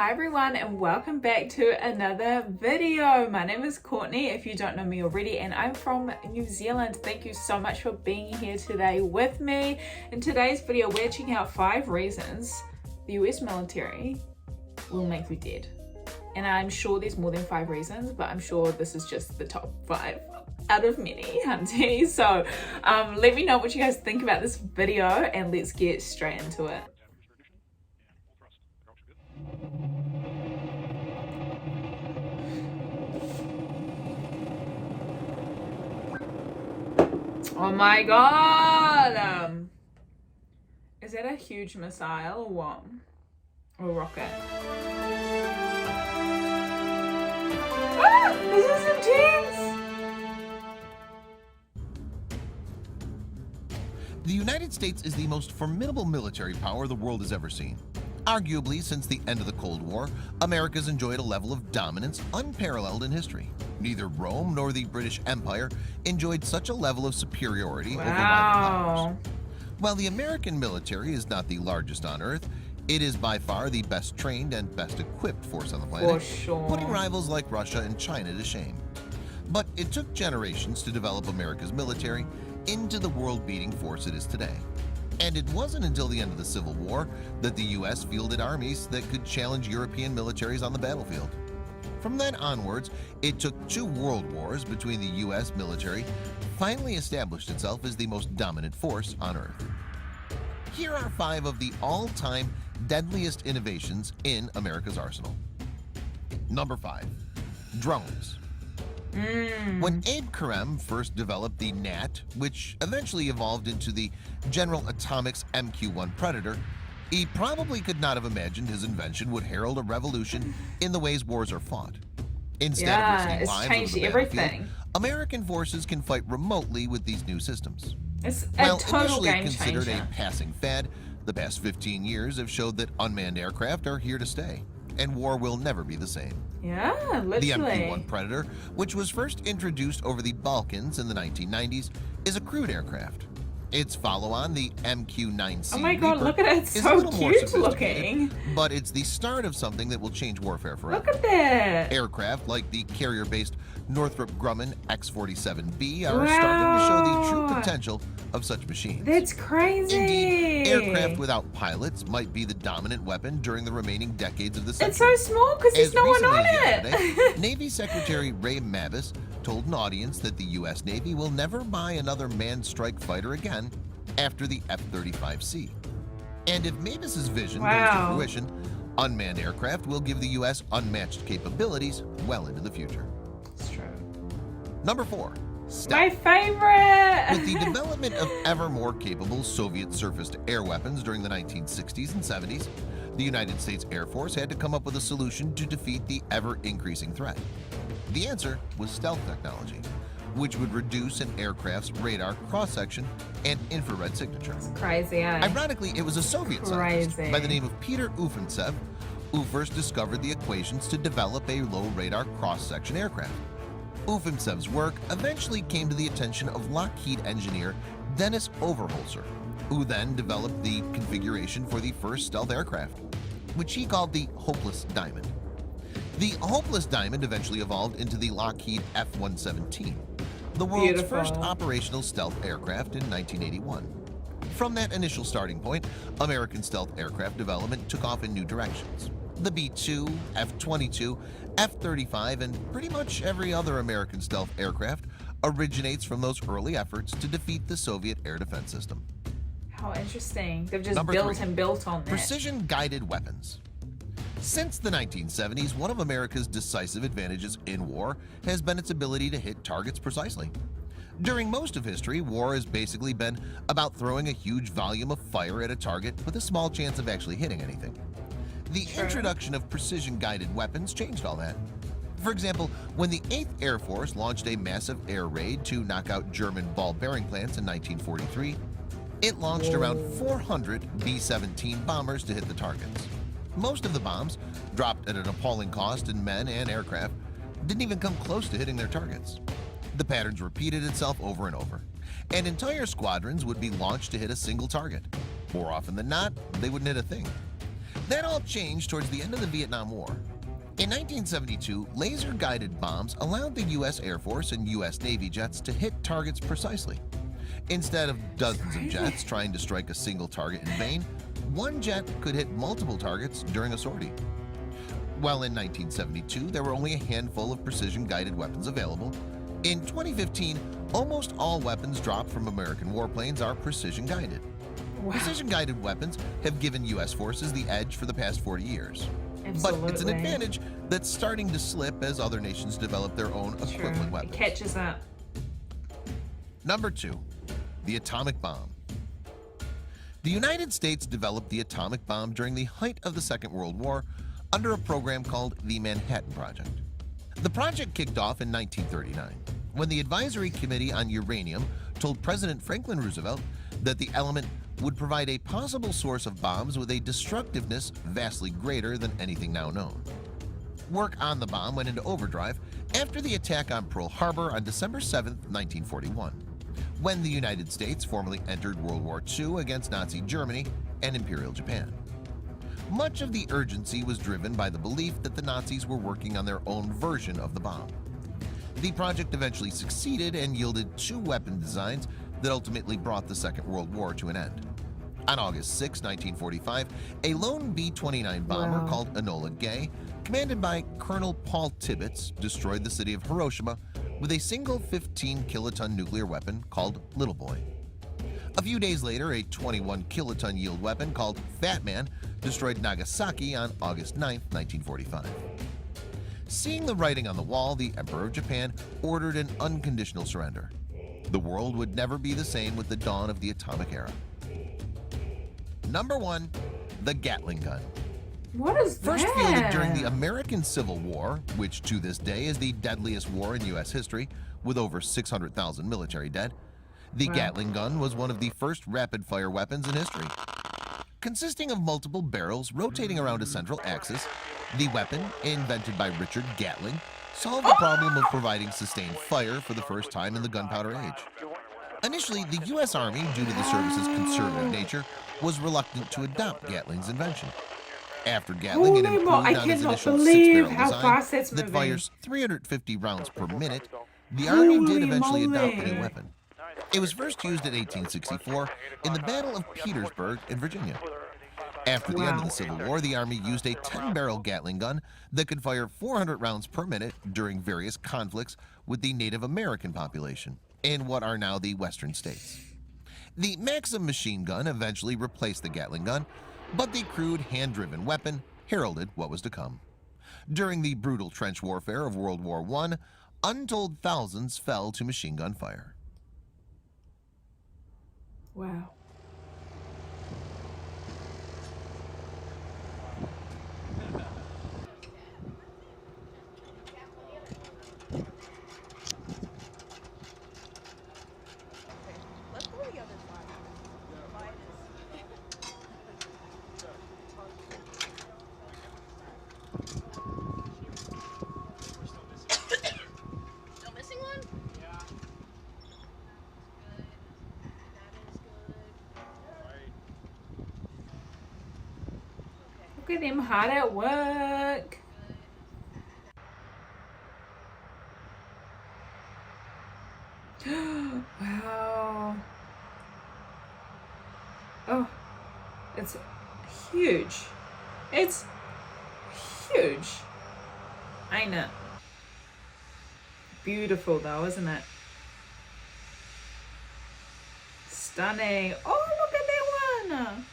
Hi everyone and welcome back to another video. My name is Courtney if you don't know me already, and I'm from New Zealand. Thank you so much for being here today with me. In today's video we're checking out 5 reasons the US military will make you dead. And I'm sure there's more than 5 reasons, but I'm sure this is just the top 5 out of many, hunty. So let me know what you guys think about this video and let's get straight into it. Oh my god! Is that a huge missile or what? Or rocket? Ah! This is intense! The United States is the most formidable military power the world has ever seen. Arguably, since the end of the Cold War, America's enjoyed a level of dominance unparalleled in history. Neither Rome nor the British Empire enjoyed such a level of superiority over rival powers. While the American military is not the largest on Earth, it is by far the best trained and best equipped force on the planet, putting rivals like Russia and China to shame. But it took generations to develop America's military into the world-beating force it is today. And it wasn't until the end of the Civil War that the US fielded armies that could challenge European militaries on the battlefield. From then onwards, it took 2 world wars between the US military finally established itself as the most dominant force on Earth. Here are 5 of the all-time deadliest innovations in America's arsenal. Number 5. Drones. When Abe Karem first developed the NAT, which eventually evolved into the General Atomics MQ-1 Predator, he probably could not have imagined his invention would herald a revolution in the ways wars are fought. Instead of risking lives on the battlefield, American forces can fight remotely with these new systems. It's While a total initially game considered changer. a passing fad, the past 15 years have showed that unmanned aircraft are here to stay, and war will never be the same. Yeah, literally. The MQ-1 Predator, which was first introduced over the Balkans in the 1990s, is a crewed aircraft. Its follow-on, the MQ-9C Oh my god, Reaper, look at it, it's is so a little more cute sophisticated, looking. but it's the start of something that will change warfare forever. Look at that. Aircraft like the carrier-based Northrop Grumman X-47B are starting to show the true potential of such machines. That's crazy. Indeed, aircraft without pilots might be the dominant weapon during the remaining decades of the century. It's so small because there's As no one recently on as it. yesterday, Navy Secretary Ray Mabus told an audience that the U.S. Navy will never buy another manned strike fighter again after the F-35C. And if Mabus's vision comes to fruition, unmanned aircraft will give the U.S. unmatched capabilities well into the future. It's true. Number 4. Stealth. My favorite. With the development of ever more capable Soviet surface-to-air weapons during the 1960s and 70s, the United States Air Force had to come up with a solution to defeat the ever-increasing threat. The answer was stealth technology, which would reduce an aircraft's radar cross-section and infrared signature. It's crazy, eh? Ironically, it was a Soviet scientist by the name of Peter Ufimtsev who first discovered the equations to develop a low-radar cross-section aircraft. Ufimtsev's work eventually came to the attention of Lockheed engineer Dennis Overholser, who then developed the configuration for the first stealth aircraft, which he called the Hopeless Diamond. The Hopeless Diamond eventually evolved into the Lockheed F-117, the world's first operational stealth aircraft in 1981. From that initial starting point, American stealth aircraft development took off in new directions. The B-2, F-22, F-35, and pretty much every other American stealth aircraft originates from those early efforts to defeat the Soviet air defense system. How interesting. They've just Number built 3. and built on that. Precision-guided weapons. Since the 1970s, one of America's decisive advantages in war has been its ability to hit targets precisely. During most of history, war has basically been about throwing a huge volume of fire at a target with a small chance of actually hitting anything. The introduction of precision-guided weapons changed all that. For example, when the 8th Air Force launched a massive air raid to knock out German ball bearing plants in 1943, it launched around 400 B-17 bombers to hit the targets. Most of the bombs, dropped at an appalling cost in men and aircraft, didn't even come close to hitting their targets. The patterns repeated itself over and over, and entire squadrons would be launched to hit a single target. More often than not, they wouldn't hit a thing. That all changed towards the end of the Vietnam War. In 1972, laser-guided bombs allowed the U.S. Air Force and U.S. Navy jets to hit targets precisely. Instead of dozens of jets trying to strike a single target in vain, one jet could hit multiple targets during a sortie. While in 1972, there were only a handful of precision-guided weapons available, in 2015, almost all weapons dropped from American warplanes are precision-guided. Wow. Precision-guided weapons have given U.S. forces the edge for the past 40 years. Absolutely. But it's an advantage that's starting to slip as other nations develop their own equivalent weapons. It catches up. Number 2. The atomic bomb. The United States developed the atomic bomb during the height of the Second World War under a program called the Manhattan Project. The project kicked off in 1939 when the Advisory Committee on Uranium told President Franklin Roosevelt that the element would provide a possible source of bombs with a destructiveness vastly greater than anything now known. Work on the bomb went into overdrive after the attack on Pearl Harbor on December 7, 1941, when the United States formally entered World War II against Nazi Germany and Imperial Japan. Much of the urgency was driven by the belief that the Nazis were working on their own version of the bomb. The project eventually succeeded and yielded 2 weapon designs that ultimately brought the Second World War to an end. On August 6, 1945, a lone B-29 bomber called Enola Gay, commanded by Colonel Paul Tibbets, destroyed the city of Hiroshima with a single 15-kiloton nuclear weapon called Little Boy. A few days later, a 21-kiloton yield weapon called Fat Man destroyed Nagasaki on August 9, 1945. Seeing the writing on the wall, the Emperor of Japan ordered an unconditional surrender. The world would never be the same with the dawn of the atomic era. Number 1. The Gatling Gun. What is that? First fielded during the American Civil War, which to this day is the deadliest war in U.S. history, with over 600,000 military dead, the Gatling gun was one of the first rapid-fire weapons in history. Consisting of multiple barrels rotating around a central axis, the weapon, invented by Richard Gatling, solved the problem of providing sustained fire for the first time in the gunpowder age. Initially, the U.S. Army, due to the service's conservative nature, was reluctant to adopt Gatling's invention. After Gatling, it improved on his initial 6-barrel design that fires 350 rounds per minute, the Army did eventually adopt the new weapon. It was first used in 1864 in the Battle of Petersburg in Virginia. After the end of the Civil War, the Army used a 10-barrel Gatling gun that could fire 400 rounds per minute during various conflicts with the Native American population in what are now the western states. The Maxim machine gun eventually replaced the Gatling gun, but the crude hand-driven weapon heralded what was to come. During the brutal trench warfare of World War I, untold thousands fell to machine gun fire. Wow. Look at him hard at work. Wow. Oh, it's huge. It's huge. Ain't it? Beautiful though, isn't it? Stunning. Oh, look at that one.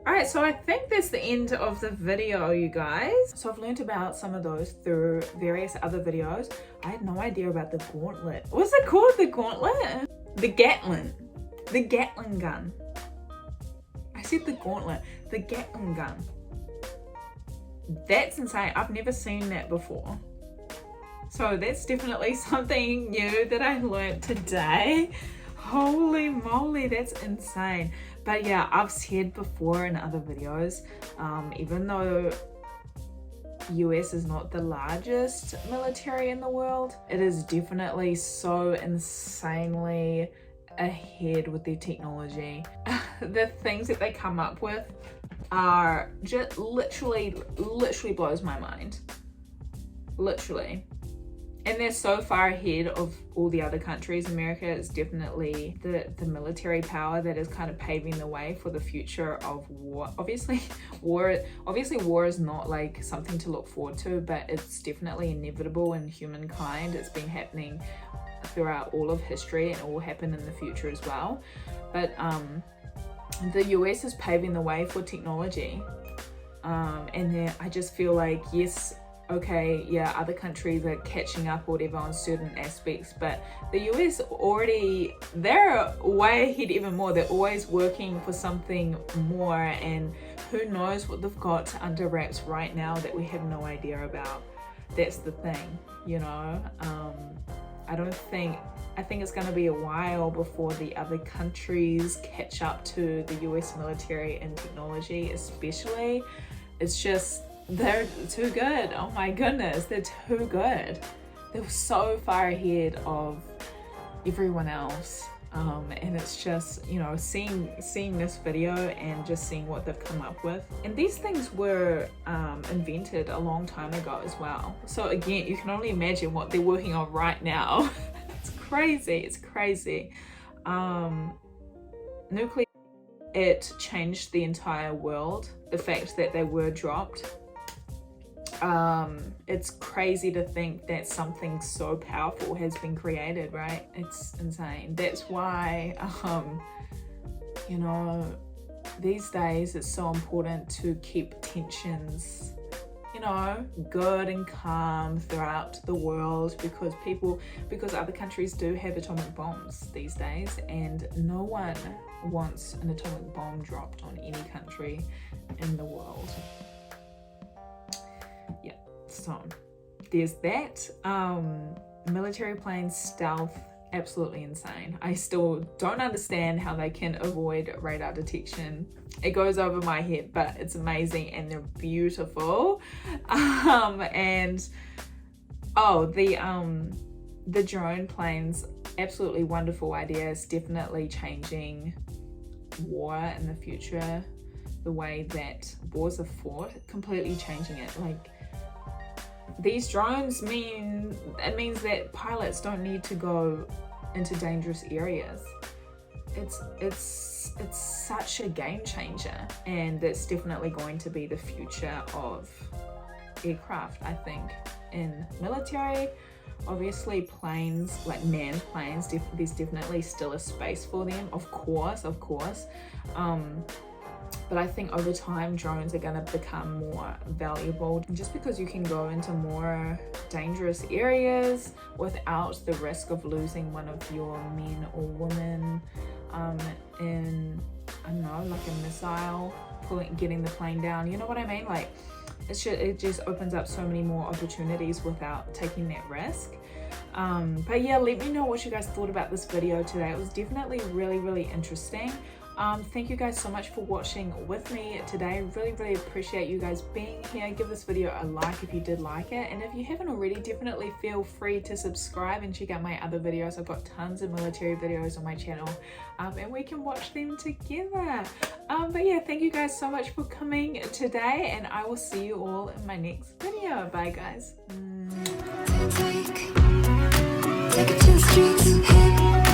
Alright, so I think that's the end of the video, you guys. So I've learned about some of those through various other videos. I had no idea about the gauntlet. What's it called? The gauntlet? The Gatling. The Gatling gun. I said the gauntlet. The Gatling gun. That's insane. I've never seen that before. So that's definitely something new that I learned today. Holy moly, that's insane. But yeah, I've said before in other videos, even though US is not the largest military in the world, it is definitely so insanely ahead with their technology. The things that they come up with are just literally blows my mind. Literally. And they're so far ahead of all the other countries. America is definitely the military power that is kind of paving the way for the future of war. Obviously war is not like something to look forward to, but it's definitely inevitable in humankind. It's been happening throughout all of history and it will happen in the future as well. But the US is paving the way for technology. And I just feel like, yes, okay, yeah, other countries are catching up or whatever on certain aspects, but the US they're way ahead even more. They're always working for something more, and who knows what they've got under wraps right now that we have no idea about. That's the thing, you know. I think it's going to be a while before the other countries catch up to the US military and technology, especially. It's just, they're too good. Oh my goodness, they're too good. They're so far ahead of everyone else. And it's just, you know, seeing this video and just seeing what they've come up with. And these things were invented a long time ago as well. So again, you can only imagine what they're working on right now. It's crazy. It's crazy. Nuclear, it changed the entire world. The fact that they were dropped. It's crazy to think that something so powerful has been created, right? It's insane. That's why, you know, these days it's so important to keep tensions, you know, good and calm throughout the world, because other countries do have atomic bombs these days, and no one wants an atomic bomb dropped on any country in the world. Yeah, so there's that. Military planes stealth, absolutely insane. I still don't understand how they can avoid radar detection. It goes over my head, but it's amazing, and they're beautiful. And oh, the drone planes, absolutely wonderful idea. It's definitely changing war in the future, the way that wars are fought, completely changing it. Like, these drones means that pilots don't need to go into dangerous areas. It's such a game changer, and it's definitely going to be the future of aircraft, I think. In military, obviously planes, like manned planes, there's definitely still a space for them, of course. But I think over time, drones are going to become more valuable, just because you can go into more dangerous areas without the risk of losing one of your men or women in, I don't know, like a missile, getting the plane down. You know what I mean? Like, it just opens up so many more opportunities without taking that risk. But yeah, let me know what you guys thought about this video today. It was definitely really, really interesting. Thank you guys so much for watching with me today. Really appreciate you guys being here. Give this video a like if you did like it, and if you haven't already, definitely feel free to subscribe and check out my other videos. I've got tons of military videos on my channel, and we can watch them together. But yeah, thank you guys so much for coming today, and I will see you all in my next video. Bye guys. Take it to the streets.